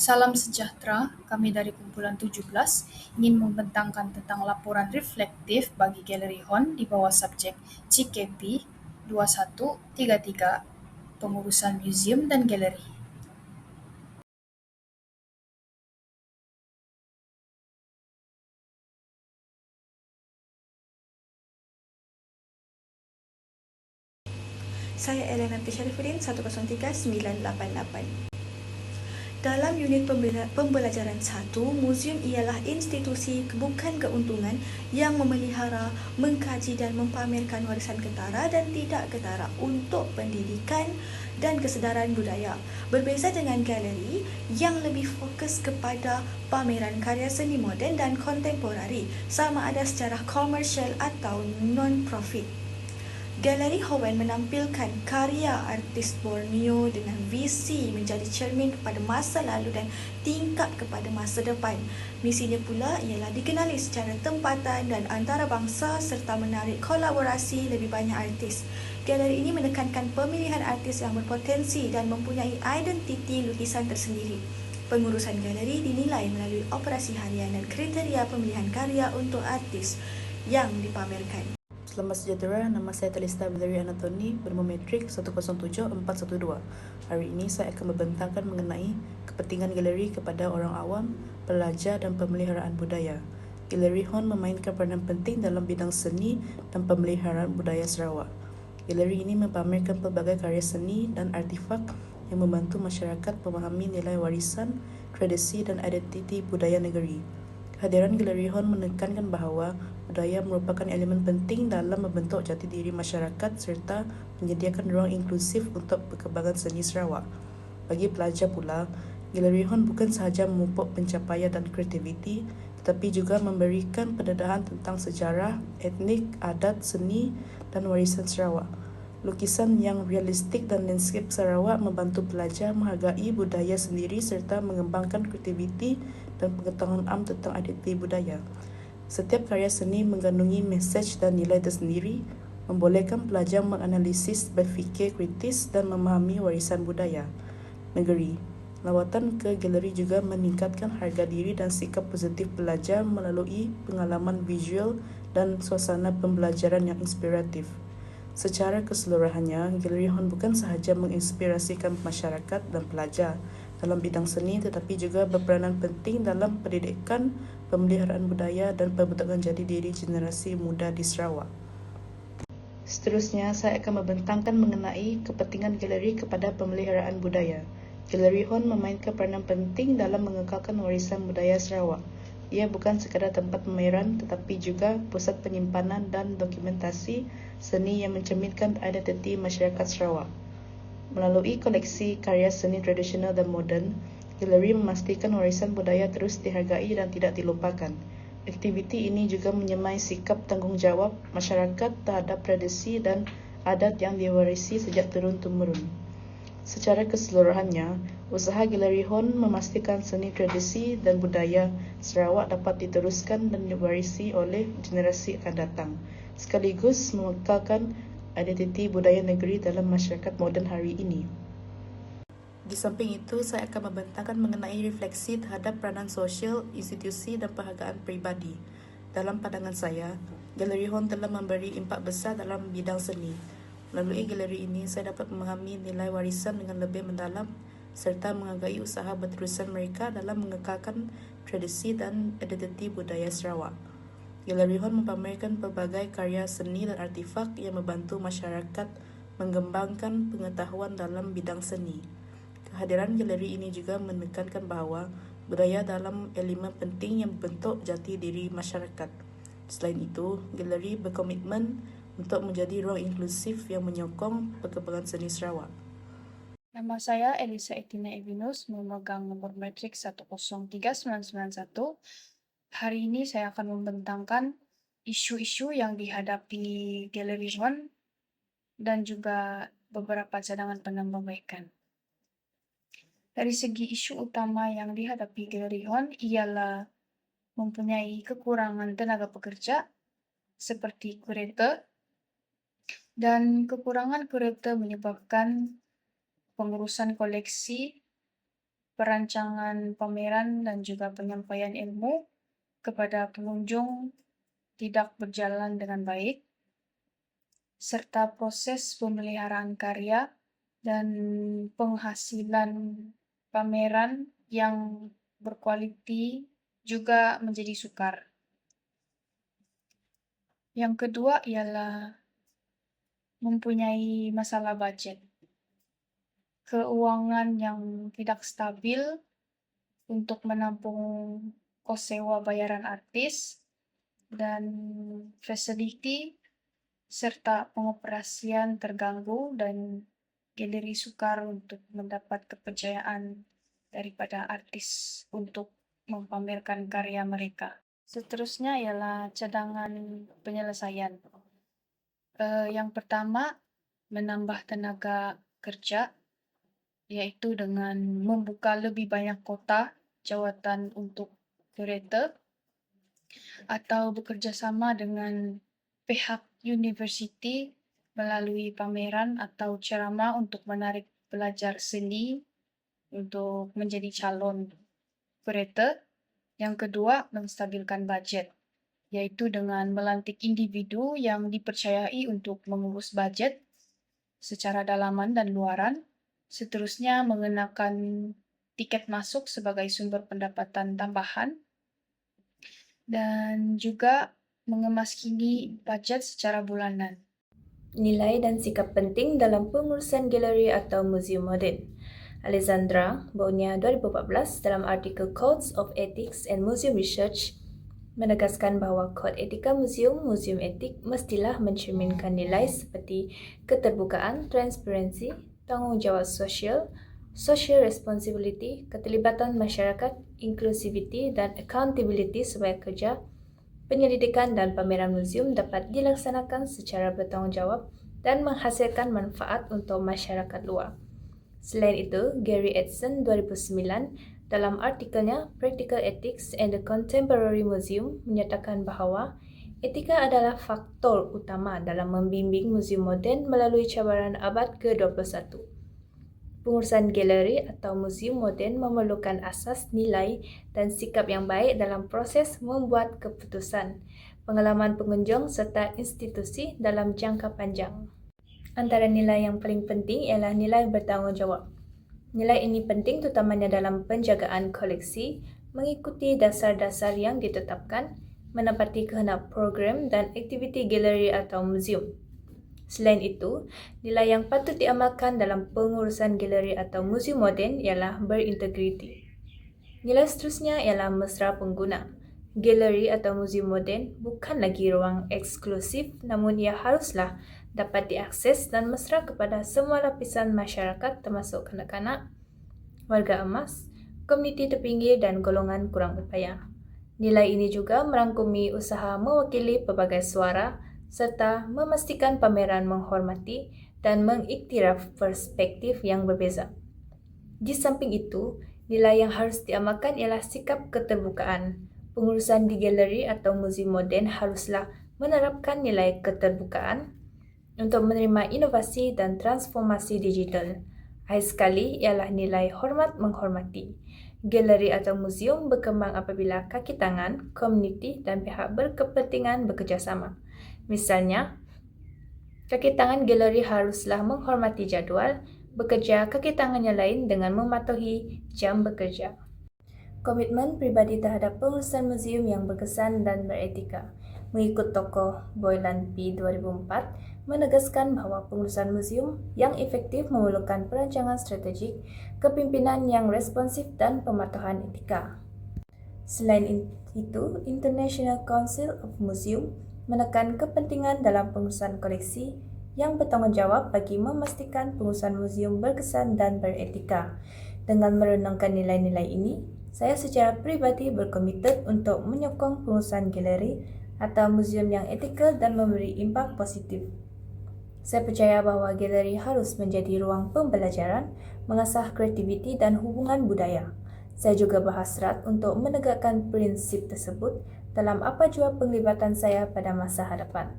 Salam sejahtera, kami dari kumpulan 17 ingin membentangkan tentang laporan reflektif bagi Galeri Hon di bawah subjek CKP 2133, pengurusan museum dan galeri. Saya Elena Syarifuddin 103988. Dalam unit pembelajaran 1, muzium ialah institusi bukan keuntungan yang memelihara, mengkaji dan mempamerkan warisan ketara dan tidak ketara untuk pendidikan dan kesedaran budaya. Berbeza dengan galeri yang lebih fokus kepada pameran karya seni moden dan kontemporari, sama ada secara komersial atau non-profit. Galeri Howen menampilkan karya artis Borneo dengan visi menjadi cermin kepada masa lalu dan tingkap kepada masa depan. Misinya pula ialah dikenali secara tempatan dan antarabangsa serta menarik kolaborasi lebih banyak artis. Galeri ini menekankan pemilihan artis yang berpotensi dan mempunyai identiti lukisan tersendiri. Pengurusan galeri dinilai melalui operasi harian dan kriteria pemilihan karya untuk artis yang dipamerkan. Selamat sejahtera, nama saya Talista Valerie Anatoni, bernombor metrik 107412. Hari ini saya akan membentangkan mengenai kepentingan galeri kepada orang awam, pelajar dan pemeliharaan budaya. Galeri Hon memainkan peranan penting dalam bidang seni dan pemeliharaan budaya Sarawak. Galeri ini mempamerkan pelbagai karya seni dan artifak yang membantu masyarakat memahami nilai warisan, tradisi dan identiti budaya negeri. Kehadiran Galeri Hon menekankan bahawa budaya merupakan elemen penting dalam membentuk jati diri masyarakat serta menyediakan ruang inklusif untuk perkembangan seni Sarawak. Bagi pelajar pula, Galeri Hon bukan sahaja memupuk pencapaian dan kreativiti, tetapi juga memberikan pendedahan tentang sejarah, etnik, adat, seni dan warisan Sarawak. Lukisan yang realistik dan landscape Sarawak membantu pelajar menghargai budaya sendiri serta mengembangkan kreativiti dan pengetahuan am tentang identiti budaya. Setiap karya seni mengandungi mesej dan nilai tersendiri, membolehkan pelajar menganalisis, berfikir kritis dan memahami warisan budaya negeri. Lawatan ke galeri juga meningkatkan harga diri dan sikap positif pelajar melalui pengalaman visual dan suasana pembelajaran yang inspiratif. Secara keseluruhannya, Galeri Hon bukan sahaja menginspirasikan masyarakat dan pelajar dalam bidang seni tetapi juga berperanan penting dalam pendidikan, pemeliharaan budaya dan pembentukan jati diri generasi muda di Sarawak. Seterusnya, saya akan membentangkan mengenai kepentingan galeri kepada pemeliharaan budaya. Galeri Hon memainkan peranan penting dalam mengekalkan warisan budaya Sarawak. Ia bukan sekadar tempat pameran tetapi juga pusat penyimpanan dan dokumentasi seni yang mencerminkan identiti masyarakat Sarawak. Melalui koleksi karya seni tradisional dan moden, galeri memastikan warisan budaya terus dihargai dan tidak dilupakan. Aktiviti ini juga menyemai sikap tanggungjawab masyarakat terhadap tradisi dan adat yang diwarisi sejak turun-temurun. Secara keseluruhannya, usaha Galeri Hon memastikan seni tradisi dan budaya Sarawak dapat diteruskan dan diwarisi oleh generasi akan datang, sekaligus mengekalkan identiti budaya negeri dalam masyarakat moden hari ini. Di samping itu, saya akan membentangkan mengenai refleksi terhadap peranan sosial, institusi dan penghargaan peribadi. Dalam pandangan saya, Galeri Hon telah memberi impak besar dalam bidang seni. Melalui galeri ini, saya dapat memahami nilai warisan dengan lebih mendalam serta menghargai usaha berterusan mereka dalam mengekalkan tradisi dan identiti budaya Sarawak. Galeri Hon mempamerkan pelbagai karya seni dan artifak yang membantu masyarakat mengembangkan pengetahuan dalam bidang seni. Kehadiran galeri ini juga menekankan bahawa budaya dalam elemen penting yang membentuk jati diri masyarakat. Selain itu, galeri berkomitmen untuk menjadi ruang inklusif yang menyokong perkembangan seni Sarawak. Nama saya Elisa Etina Evinus, memegang nomor metrik 103991. Hari ini saya akan membentangkan isu-isu yang dihadapi Galeri Hon dan juga beberapa cadangan penambahbaikan. Dari segi isu utama yang dihadapi Galeri Hon ialah mempunyai kekurangan tenaga pekerja seperti kurator, dan kekurangan kurator menyebabkan pengurusan koleksi perancangan pameran dan juga penyampaian ilmu kepada pengunjung tidak berjalan dengan baik, serta proses pemeliharaan karya dan penghasilan pameran yang berkualiti juga menjadi sukar. Yang kedua ialah mempunyai masalah budget. Keuangan yang tidak stabil untuk menampung kos sewa bayaran artis dan fasiliti serta pengoperasian terganggu dan galeri sukar untuk mendapat kepercayaan daripada artis untuk mempamerkan karya mereka. Seterusnya ialah cadangan penyelesaian. Yang pertama, menambah tenaga kerja, yaitu dengan membuka lebih banyak kota jawatan untuk kurator atau bekerjasama dengan pihak universiti melalui pameran atau ceramah untuk menarik pelajar seni untuk menjadi calon kurator. Yang kedua, menstabilkan budget, yaitu dengan melantik individu yang dipercayai untuk mengurus budget secara dalaman dan luaran. Seterusnya, mengenakan tiket masuk sebagai sumber pendapatan tambahan dan juga mengemaskini budget secara bulanan. Nilai dan sikap penting dalam pengurusan galeri atau muzium moden. Alexandra Bonia 2014 dalam artikel Codes of Ethics and Museum Research menegaskan bahawa kod etika muzium etik mestilah mencerminkan nilai seperti keterbukaan, transparansi, tanggungjawab sosial, social responsibility, keterlibatan masyarakat, inclusivity dan accountability supaya kerja penyelidikan dan pameran muzium dapat dilaksanakan secara bertanggungjawab dan menghasilkan manfaat untuk masyarakat luar. Selain itu, Gary Edson 2009 dalam artikelnya Practical Ethics and the Contemporary Museum menyatakan bahawa etika adalah faktor utama dalam membimbing muzium moden melalui cabaran abad ke-21. Pengurusan galeri atau muzium moden memerlukan asas nilai dan sikap yang baik dalam proses membuat keputusan, pengalaman pengunjung serta institusi dalam jangka panjang. Antara nilai yang paling penting ialah nilai bertanggungjawab. Nilai ini penting terutamanya dalam penjagaan koleksi, mengikuti dasar-dasar yang ditetapkan, menepati kehendak program dan aktiviti galeri atau muzium. Selain itu, nilai yang patut diamalkan dalam pengurusan galeri atau muzium moden ialah berintegriti. Nilai seterusnya ialah mesra pengguna. Galeri atau muzium moden bukan lagi ruang eksklusif, namun ia haruslah dapat diakses dan mesra kepada semua lapisan masyarakat termasuk kanak-kanak, warga emas, komuniti terpinggir dan golongan kurang upaya. Nilai ini juga merangkumi usaha mewakili pelbagai suara serta memastikan pameran menghormati dan mengiktiraf perspektif yang berbeza. Di samping itu, nilai yang harus diamalkan ialah sikap keterbukaan. Pengurusan di galeri atau muzium moden haruslah menerapkan nilai keterbukaan untuk menerima inovasi dan transformasi digital. Akhir sekali ialah nilai hormat menghormati. Galeri atau muzium berkembang apabila kaki tangan, komuniti dan pihak berkepentingan bekerjasama. Misalnya, kaki tangan galeri haruslah menghormati jadual bekerja kaki tangan yang lain dengan mematuhi jam bekerja. Komitmen pribadi terhadap pengurusan muzium yang berkesan dan beretika. Mengikut tokoh Boylan P. 2004, menegaskan bahawa pengurusan muzium yang efektif memerlukan perancangan strategik, kepimpinan yang responsif dan pematuhan etika. Selain itu, International Council of Museum menekan kepentingan dalam pengurusan koleksi yang bertanggungjawab bagi memastikan pengurusan muzium berkesan dan beretika. Dengan merenungkan nilai-nilai ini, saya secara pribadi berkomitmen untuk menyokong pengurusan galeri atau muzium yang etikal dan memberi impak positif. Saya percaya bahawa galeri harus menjadi ruang pembelajaran, mengasah kreativiti dan hubungan budaya. Saya juga berhasrat untuk menegakkan prinsip tersebut dalam apa jua penglibatan saya pada masa hadapan.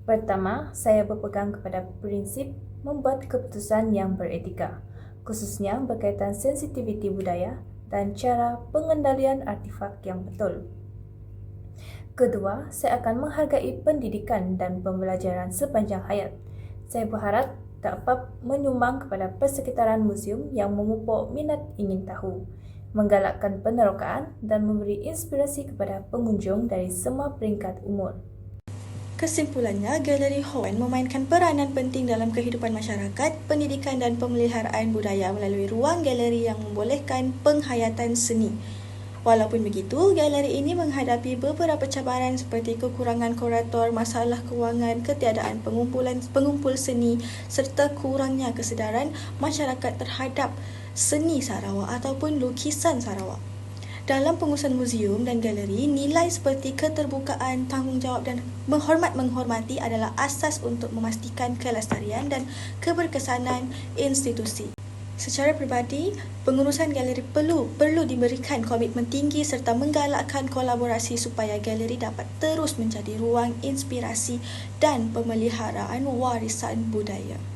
Pertama, saya berpegang kepada prinsip membuat keputusan yang beretika. khususnya berkaitan sensitiviti budaya dan cara pengendalian artifak yang betul. Kedua, saya akan menghargai pendidikan dan pembelajaran sepanjang hayat. Saya berharap dapat menyumbang kepada persekitaran muzium yang memupuk minat ingin tahu, menggalakkan penerokaan dan memberi inspirasi kepada pengunjung dari semua peringkat umur. Kesimpulannya, Galeri Hon memainkan peranan penting dalam kehidupan masyarakat, pendidikan dan pemeliharaan budaya melalui ruang galeri yang membolehkan penghayatan seni. Walaupun begitu, galeri ini menghadapi beberapa cabaran seperti kekurangan kurator, masalah kewangan, ketiadaan pengumpul seni serta kurangnya kesedaran masyarakat terhadap seni Sarawak ataupun lukisan Sarawak. Dalam pengurusan muzium dan galeri, nilai seperti keterbukaan, tanggungjawab dan menghormati adalah asas untuk memastikan kelestarian dan keberkesanan institusi. Secara peribadi, pengurusan galeri perlu diberikan komitmen tinggi serta menggalakkan kolaborasi supaya galeri dapat terus menjadi ruang inspirasi dan pemeliharaan warisan budaya.